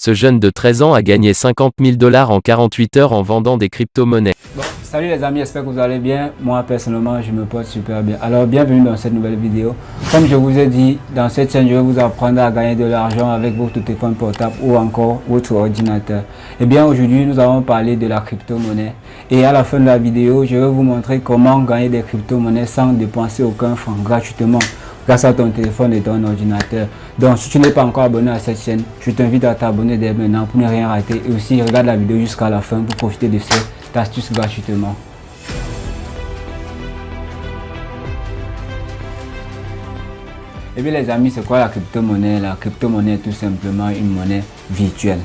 Ce jeune de 13 ans a gagné 50 000 $ en 48 heures en vendant des crypto-monnaies. Bon, salut les amis, j'espère que vous allez bien. Moi personnellement, je me porte super bien. Alors bienvenue dans cette nouvelle vidéo. Comme je vous ai dit, dans cette chaîne, je vais vous apprendre à gagner de l'argent avec votre téléphone portable ou encore votre ordinateur. Et bien aujourd'hui, nous allons parler de la crypto-monnaie. Et à la fin de la vidéo, je vais vous montrer comment gagner des crypto-monnaies sans dépenser aucun franc gratuitement, grâce à ton téléphone et ton ordinateur. Donc si tu n'es pas encore abonné à cette chaîne, je t'invite à t'abonner dès maintenant pour ne rien rater. Et aussi regarde la vidéo jusqu'à la fin pour profiter de cette astuce gratuitement. Et bien les amis, c'est quoi la crypto-monnaie? La crypto-monnaie est tout simplement une monnaie virtuelle.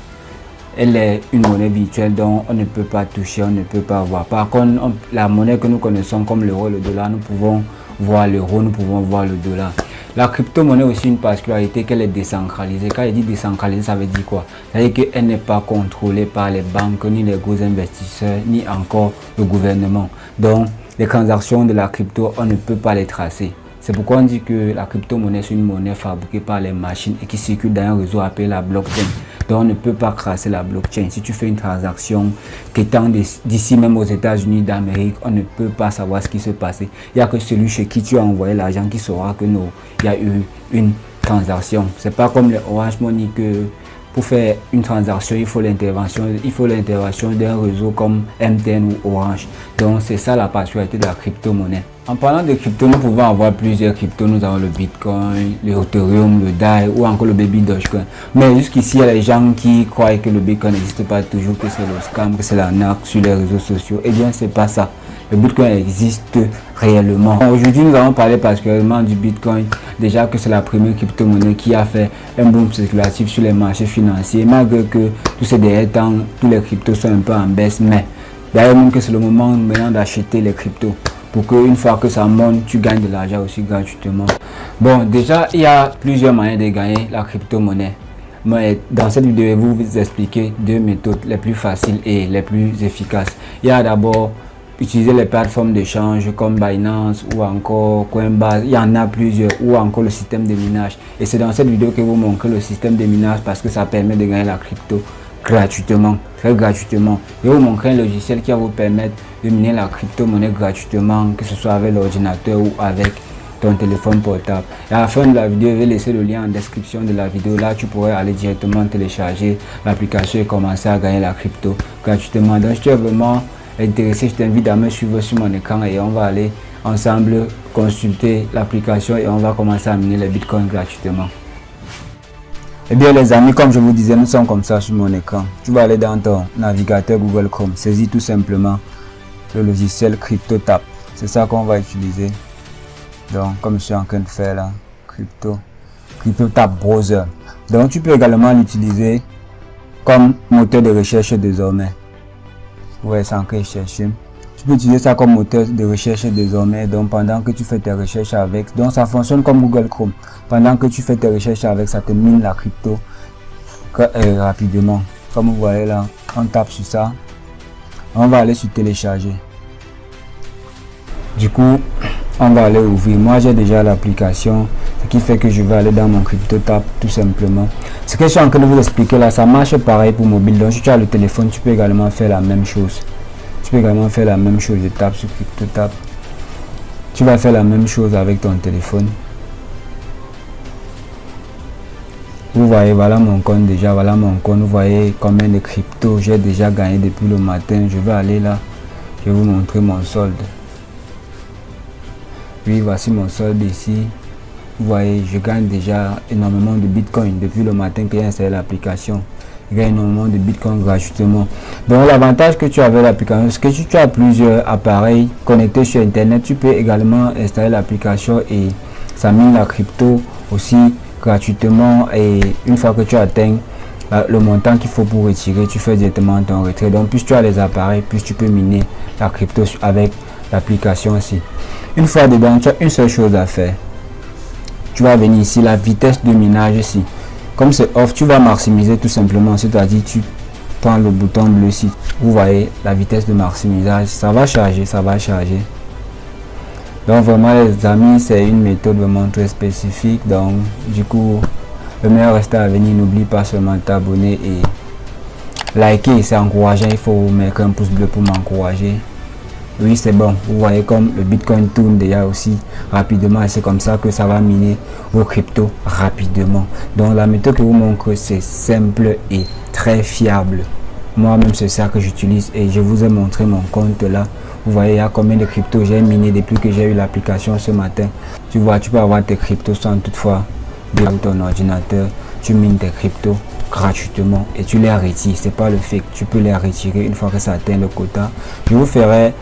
Elle est une monnaie virtuelle dont on ne peut pas toucher, on ne peut pas voir. Par contre, la monnaie que nous connaissons comme l'euro, le dollar, nous pouvons voir l'euro, nous pouvons voir le dollar. La crypto-monnaie a aussi une particularité qu'elle est décentralisée. Quand elle dit décentralisée, ça veut dire quoi? Ça veut dire qu'elle n'est pas contrôlée par les banques, ni les gros investisseurs, ni encore le gouvernement. Donc, les transactions de la crypto, on ne peut pas les tracer. C'est pourquoi on dit que la crypto-monnaie est une monnaie fabriquée par les machines et qui circule dans un réseau appelé la blockchain. Donc on ne peut pas tracer la blockchain. Si tu fais une transaction qui étant d'ici même aux États-Unis d'Amérique, on ne peut pas savoir ce qui se passe. Il n'y a que celui chez qui tu as envoyé l'argent qui saura que non, il y a eu une transaction. C'est pas comme le Orange Money que pour faire une transaction, il faut l'intervention d'un réseau comme MTN ou Orange. Donc c'est ça la particularité de la crypto-monnaie. En parlant de crypto, nous pouvons avoir plusieurs cryptos. Nous avons le Bitcoin, le Ethereum, le DAI ou encore le Baby Dogecoin. Mais jusqu'ici, il y a les gens qui croient que le Bitcoin n'existe pas toujours, que c'est le scam, que c'est l'arnaque sur les réseaux sociaux. Eh bien, c'est pas ça. Le Bitcoin existe réellement. Aujourd'hui, nous allons parler particulièrement du Bitcoin. Déjà que c'est la première crypto-monnaie qui a fait un boom spéculatif sur les marchés financiers. Malgré que tous ces derniers temps, tous les cryptos sont un peu en baisse. Mais d'ailleurs, même que c'est le moment maintenant d'acheter les cryptos. Pour qu'une fois que ça monte, tu gagnes de l'argent aussi gratuitement. Bon, déjà, il y a plusieurs moyens de gagner la crypto-monnaie. Mais dans cette vidéo, je vais vous expliquer deux méthodes les plus faciles et les plus efficaces. Il y a d'abord utiliser les plateformes d'échange comme Binance ou encore Coinbase. Il y en a plusieurs, ou encore le système de minage. Et c'est dans cette vidéo que je vous montre le système de minage parce que ça permet de gagner la crypto gratuitement, très gratuitement. Je vais vous montrer un logiciel qui va vous permettre de miner la crypto-monnaie gratuitement, que ce soit avec l'ordinateur ou avec ton téléphone portable. Et à la fin de la vidéo, je vais laisser le lien en description de la vidéo. Là, tu pourrais aller directement télécharger l'application et commencer à gagner la crypto gratuitement. Donc, si tu es vraiment intéressé, je t'invite à me suivre sur mon écran et on va aller ensemble consulter l'application et on va commencer à miner les bitcoins gratuitement. Eh bien les amis, comme je vous disais, nous sommes comme ça sur mon écran. Tu vas aller dans ton navigateur Google Chrome, saisis tout simplement le logiciel CryptoTab. C'est ça qu'on va utiliser. Donc comme je suis en train de faire là, CryptoTab Browser. Donc tu peux également l'utiliser comme moteur de recherche désormais. Ouais, c'est en train de chercher. Tu peux utiliser ça comme moteur de recherche désormais. Donc pendant que tu fais tes recherches avec, donc ça fonctionne comme Google Chrome. Pendant que tu fais tes recherches avec, ça te mine la crypto rapidement. Comme vous voyez là, on tape sur ça. On va aller sur télécharger. Du coup, on va aller ouvrir. Moi j'ai déjà l'application, ce qui fait que je vais aller dans mon CryptoTab tout simplement. Ce que je suis en train de vous expliquer là, ça marche pareil pour mobile. Donc si tu as le téléphone, tu peux également faire la même chose. Je tape sur CryptoTab. Tu vas faire la même chose avec ton téléphone. Vous voyez, voilà mon compte déjà, voilà mon compte. Vous voyez combien de crypto j'ai déjà gagné depuis le matin. Je vais aller là, je vais vous montrer mon solde. Puis voici mon solde ici. Vous voyez, je gagne déjà énormément de bitcoin depuis le matin que j'ai installé l'application. Je gagne énormément de bitcoin gratuitement. Donc l'avantage que tu as avec l'application, c'est que si tu as plusieurs appareils connectés sur internet, tu peux également installer l'application et ça mine la crypto aussi gratuitement. Et une fois que tu atteins le montant qu'il faut pour retirer, tu fais directement ton retrait. Donc plus tu as les appareils, plus tu peux miner la crypto avec l'application aussi. Une fois dedans, tu as une seule chose à faire. Tu vas venir ici, la vitesse de minage ici. Comme c'est off, tu vas maximiser tout simplement, c'est-à-dire tu prends le bouton bleu ici. Vous voyez la vitesse de maximisage, ça va charger. Donc vraiment les amis, c'est une méthode vraiment très spécifique. Donc du coup, Le meilleur reste à venir. N'oublie pas seulement de t'abonner et liker, c'est encourageant. Il faut mettre un pouce bleu pour m'encourager. Oui, c'est bon. Vous voyez comme le Bitcoin tourne déjà aussi rapidement et c'est comme ça que ça va miner vos cryptos rapidement. Donc la méthode que je vous montre, c'est simple et très fiable. Moi-même, c'est ça que j'utilise et je vous ai montré mon compte là. Vous voyez, il y a combien de cryptos j'ai miné depuis que j'ai eu l'application ce matin. Tu vois, tu peux avoir tes cryptos sans toutefois sur ton ordinateur. Tu mines tes cryptos gratuitement et tu les retires. C'est pas le fake. Tu peux les retirer une fois que ça atteint le quota. Je vous ferai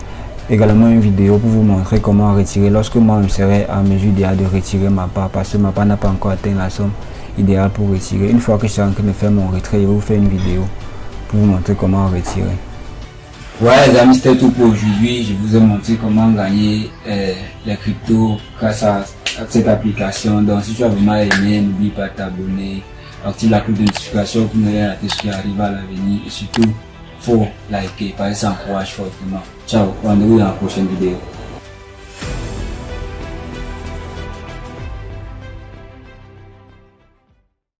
également une vidéo pour vous montrer comment retirer lorsque moi je serai en mesure de retirer ma part parce que ma part n'a pas encore atteint la somme idéale pour retirer. Une fois que je suis en train de faire mon retrait, je vais vous faire une vidéo pour vous montrer comment retirer. Voilà les amis, c'était tout pour aujourd'hui. Je vous ai montré comment gagner les cryptos grâce à cette application. Donc si tu as vraiment aimé, n'oublie pas de t'abonner, active la cloche de notification pour ne rien rater ce qui arrive à l'avenir et surtout faut liker parce que ça encourage fortement. Ciao, rendez-vous dans la prochaine vidéo.